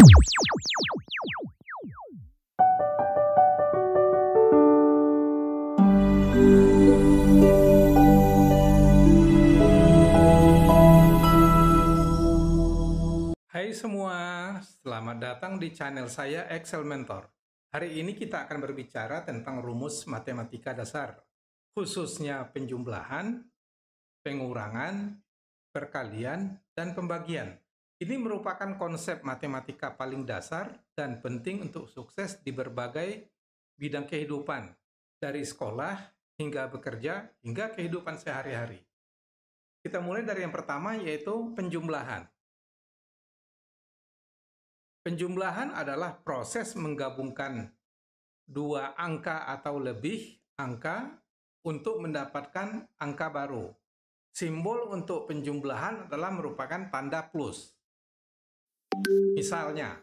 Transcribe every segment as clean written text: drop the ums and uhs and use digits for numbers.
Hai semua, selamat datang di channel saya Excel Mentor. Hari ini kita akan berbicara tentang rumus matematika dasar, khususnya penjumlahan, pengurangan, perkalian, dan pembagian. Ini merupakan konsep matematika paling dasar dan penting untuk sukses di berbagai bidang kehidupan, dari sekolah hingga bekerja hingga kehidupan sehari-hari. Kita mulai dari yang pertama, yaitu penjumlahan. Penjumlahan adalah proses menggabungkan dua angka atau lebih angka untuk mendapatkan angka baru. Simbol untuk penjumlahan adalah merupakan tanda plus. Misalnya,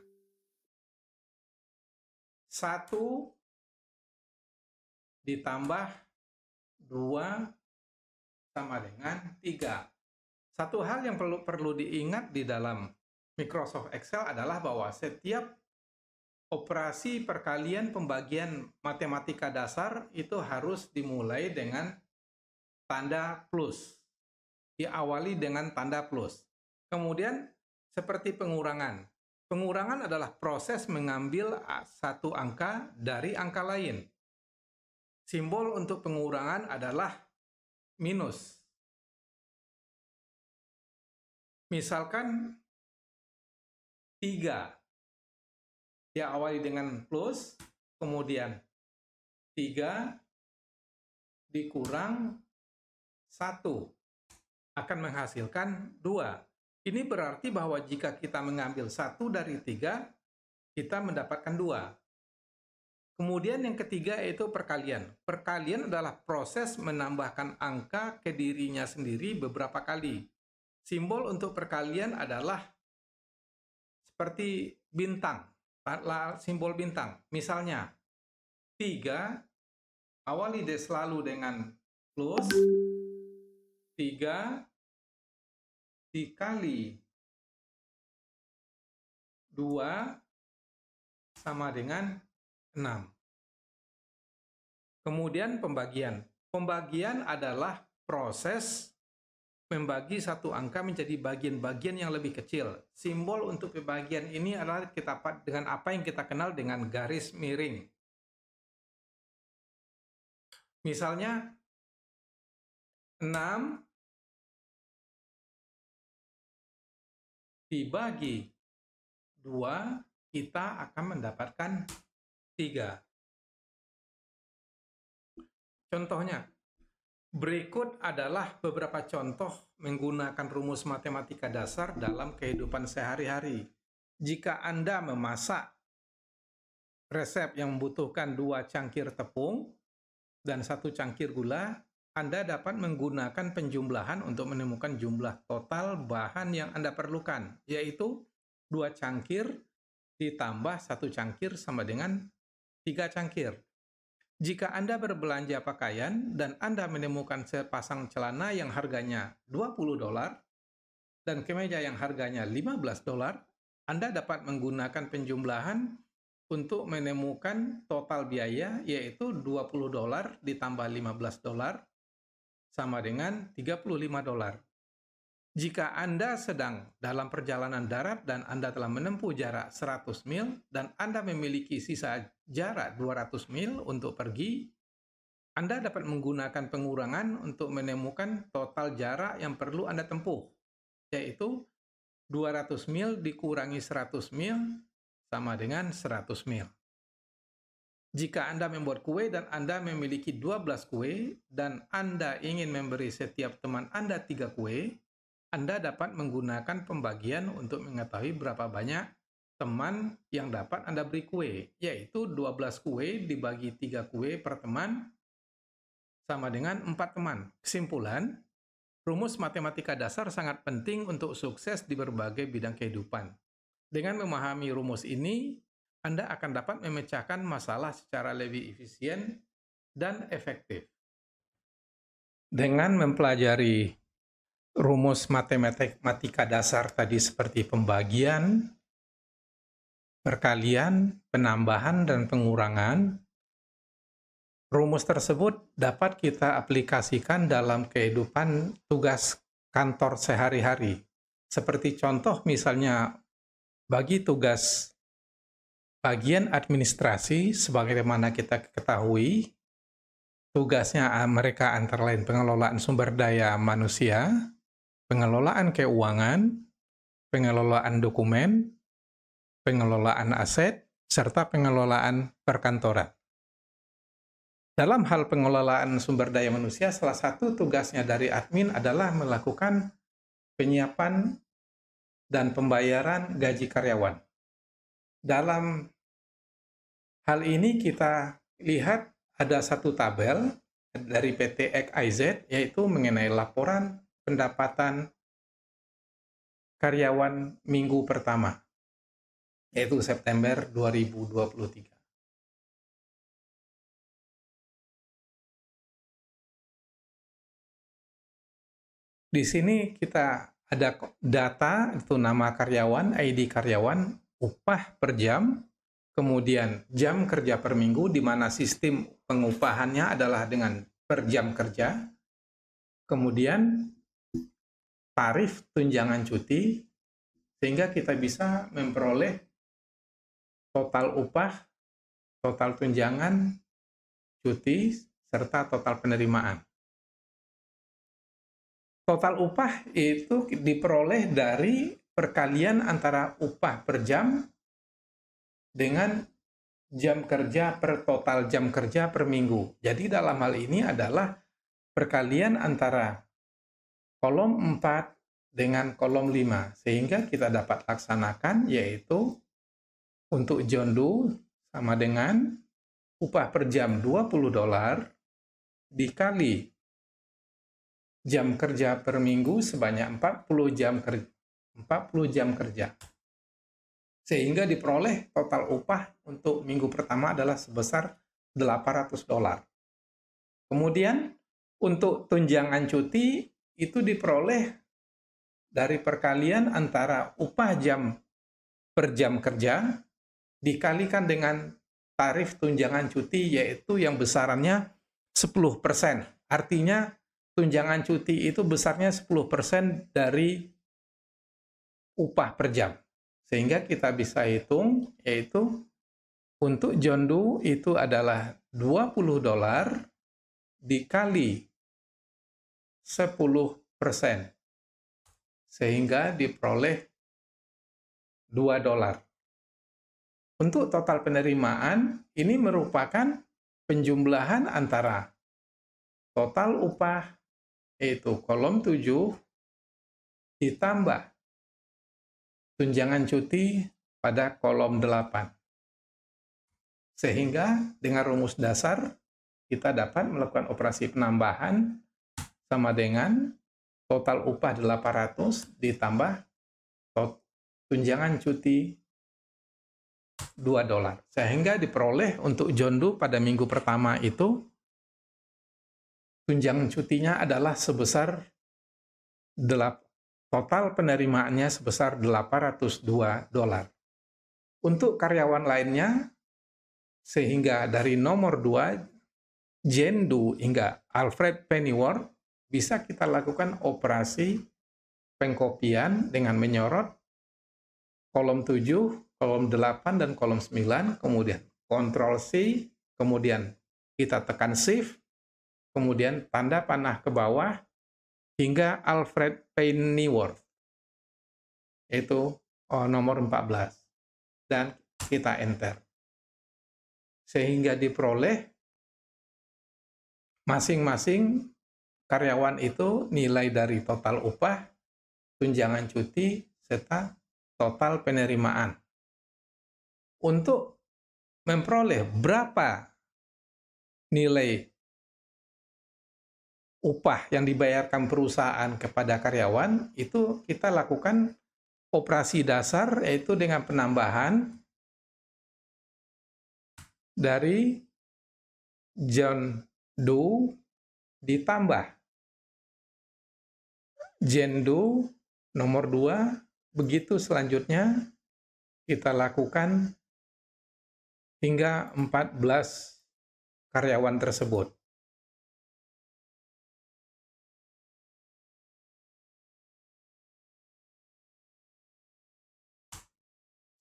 1 ditambah 2 sama dengan 3. Satu hal yang perlu diingat di dalam Microsoft Excel adalah bahwa setiap operasi perkalian pembagian matematika dasar itu harus dimulai dengan tanda plus. Diawali dengan tanda plus. Kemudian seperti pengurangan. Pengurangan adalah proses mengambil satu angka dari angka lain. Simbol untuk pengurangan adalah minus. Misalkan 3 diawali dengan plus, kemudian 3 dikurang 1 akan menghasilkan 2. Ini berarti bahwa jika kita mengambil 1 dari 3, kita mendapatkan 2. Kemudian yang ketiga yaitu perkalian. Perkalian adalah proses menambahkan angka ke dirinya sendiri beberapa kali. Simbol untuk perkalian adalah seperti bintang, simbol bintang. Misalnya, 3 awali selalu dengan plus, 3 dikali 2 sama dengan 6. Kemudian pembagian. Pembagian adalah proses membagi satu angka menjadi bagian-bagian yang lebih kecil. Simbol untuk pembagian ini adalah dengan apa yang kita kenal dengan garis miring. Misalnya 6 dibagi 2, kita akan mendapatkan 3. Contohnya, berikut adalah beberapa contoh menggunakan rumus matematika dasar dalam kehidupan sehari-hari. Jika Anda memasak resep yang membutuhkan 2 cangkir tepung dan 1 cangkir gula, Anda dapat menggunakan penjumlahan untuk menemukan jumlah total bahan yang Anda perlukan, yaitu 2 cangkir ditambah 1 cangkir sama dengan 3 cangkir. Jika Anda berbelanja pakaian dan Anda menemukan sepasang celana yang harganya $20 dan kemeja yang harganya $15, Anda dapat menggunakan penjumlahan untuk menemukan total biaya, yaitu $20 ditambah $15 sama dengan $35. Jika Anda sedang dalam perjalanan darat dan Anda telah menempuh jarak 100 mil dan Anda memiliki sisa jarak 200 mil untuk pergi, Anda dapat menggunakan pengurangan untuk menemukan total jarak yang perlu Anda tempuh, yaitu 200 mil dikurangi 100 mil sama dengan 100 mil. Jika Anda membuat kue dan Anda memiliki 12 kue dan Anda ingin memberi setiap teman Anda 3 kue, Anda dapat menggunakan pembagian untuk mengetahui berapa banyak teman yang dapat Anda beri kue, yaitu 12 kue dibagi 3 kue per teman sama dengan 4 teman. Kesimpulan, rumus matematika dasar sangat penting untuk sukses di berbagai bidang kehidupan. Dengan memahami rumus ini, Anda akan dapat memecahkan masalah secara lebih efisien dan efektif. Dengan mempelajari rumus matematika dasar tadi seperti pembagian, perkalian, penambahan, dan pengurangan. Rumus tersebut dapat kita aplikasikan dalam kehidupan tugas kantor sehari-hari. Seperti contoh misalnya bagi tugas bagian administrasi, sebagaimana kita ketahui, tugasnya mereka antara lain pengelolaan sumber daya manusia, pengelolaan keuangan, pengelolaan dokumen, pengelolaan aset, serta pengelolaan perkantoran. Dalam hal pengelolaan sumber daya manusia, salah satu tugasnya dari admin adalah melakukan penyiapan dan pembayaran gaji karyawan. Dalam hal ini kita lihat ada satu tabel dari PT XIZ, yaitu mengenai laporan pendapatan karyawan minggu pertama, yaitu September 2023. Di sini kita ada data, itu nama karyawan, ID karyawan, upah per jam, kemudian jam kerja per minggu, di mana sistem pengupahannya adalah dengan per jam kerja, kemudian tarif tunjangan cuti, sehingga kita bisa memperoleh total upah, total tunjangan cuti, serta total penerimaan. Total upah itu diperoleh dari perkalian antara upah per jam dengan jam kerja per total jam kerja per minggu. Jadi dalam hal ini adalah perkalian antara kolom 4 dengan kolom 5. Sehingga kita dapat laksanakan, yaitu untuk John Doe sama dengan upah per jam $20 dikali jam kerja per minggu sebanyak 40 jam kerja. Sehingga diperoleh total upah untuk minggu pertama adalah sebesar $800. Kemudian untuk tunjangan cuti itu diperoleh dari perkalian antara upah jam per jam kerja dikalikan dengan tarif tunjangan cuti, yaitu yang besarannya 10%. Artinya tunjangan cuti itu besarnya 10% dari upah per jam. Sehingga kita bisa hitung, yaitu untuk John Doe itu adalah $20 dikali 10%. Sehingga diperoleh $2. Untuk total penerimaan, ini merupakan penjumlahan antara total upah, yaitu kolom 7, ditambah tunjangan cuti pada kolom 8. Sehingga dengan rumus dasar, kita dapat melakukan operasi penambahan sama dengan total upah 800 ditambah tunjangan cuti $2. Sehingga diperoleh untuk John Doe pada minggu pertama itu tunjangan cutinya adalah sebesar total penerimaannya sebesar $802. Untuk karyawan lainnya, sehingga dari nomor 2, Jane Doe hingga Alfred Pennyworth, bisa kita lakukan operasi pengkopian dengan menyorot kolom 7, kolom 8, dan kolom 9, kemudian Ctrl+C, kemudian kita tekan Shift, kemudian tanda panah ke bawah, hingga Alfred Pennyworth, itu nomor 14, dan kita enter. Sehingga diperoleh masing-masing karyawan itu nilai dari total upah, tunjangan cuti, serta total penerimaan. Untuk memperoleh berapa nilai upah yang dibayarkan perusahaan kepada karyawan, itu kita lakukan operasi dasar, yaitu dengan penambahan dari John Doe ditambah Jane Doe nomor 2, begitu selanjutnya kita lakukan hingga 14 karyawan tersebut.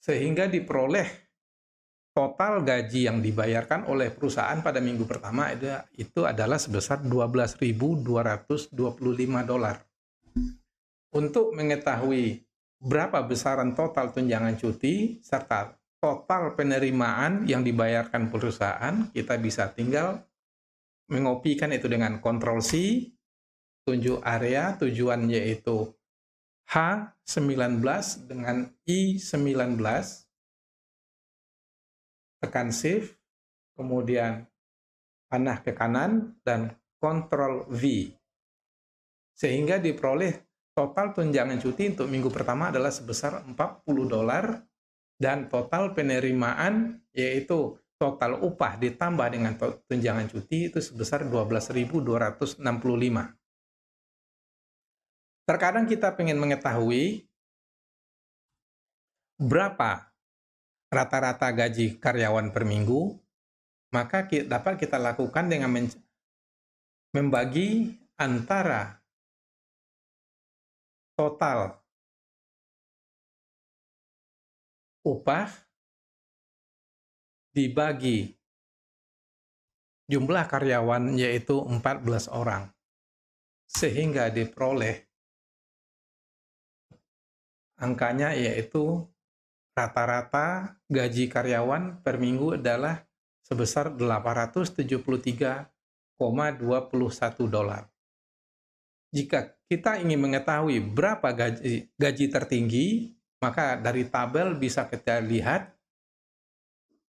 Sehingga diperoleh total gaji yang dibayarkan oleh perusahaan pada minggu pertama itu adalah sebesar $12.225. Untuk mengetahui berapa besaran total tunjangan cuti serta total penerimaan yang dibayarkan perusahaan, kita bisa tinggal mengopikan itu dengan Ctrl+C, tunjuk area, tujuan yaitu H19 dengan I19, tekan Shift, kemudian panah ke kanan, dan Ctrl+V. Sehingga diperoleh total tunjangan cuti untuk minggu pertama adalah sebesar $40 dan total penerimaan yaitu total upah ditambah dengan tunjangan cuti itu sebesar $12.265. Terkadang kita ingin mengetahui berapa rata-rata gaji karyawan per minggu, maka dapat kita lakukan dengan membagi antara total upah dibagi jumlah karyawan yaitu 14 orang. Sehingga diperoleh angkanya yaitu rata-rata gaji karyawan per minggu adalah sebesar $873,21. Jika kita ingin mengetahui berapa gaji tertinggi, maka dari tabel bisa kita lihat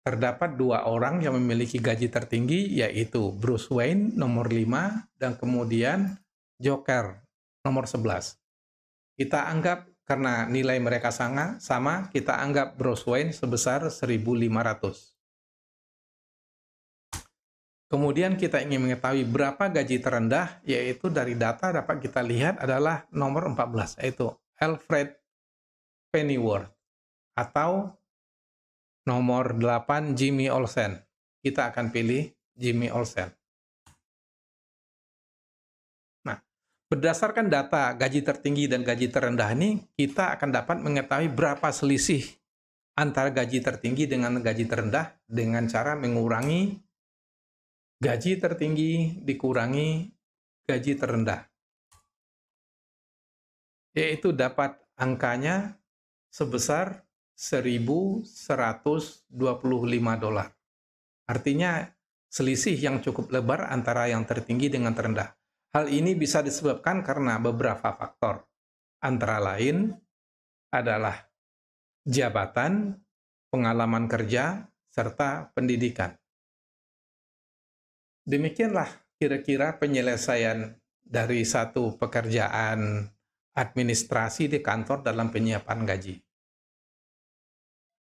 terdapat 2 orang yang memiliki gaji tertinggi, yaitu Bruce Wayne nomor 5 dan kemudian Joker nomor 11. Kita anggap karena nilai mereka sama, kita anggap Bruce Wayne sebesar 1.500. Kemudian kita ingin mengetahui berapa gaji terendah, yaitu dari data dapat kita lihat adalah nomor 14, yaitu Alfred Pennyworth, atau nomor 8 Jimmy Olsen. Kita akan pilih Jimmy Olsen. Nah, berdasarkan data gaji tertinggi dan gaji terendah ini, kita akan dapat mengetahui berapa selisih antara gaji tertinggi dengan gaji terendah dengan cara mengurangi gaji tertinggi dikurangi gaji terendah. Yaitu dapat angkanya sebesar $1.125. Artinya selisih yang cukup lebar antara yang tertinggi dengan terendah. Hal ini bisa disebabkan karena beberapa faktor. Antara lain adalah jabatan, pengalaman kerja, serta pendidikan. Demikianlah kira-kira penyelesaian dari satu pekerjaan administrasi di kantor dalam penyiapan gaji.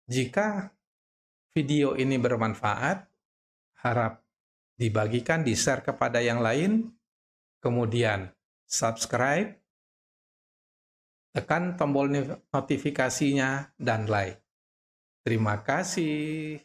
Jika video ini bermanfaat, harap dibagikan, di-share kepada yang lain, kemudian subscribe, tekan tombol notifikasinya, dan like. Terima kasih.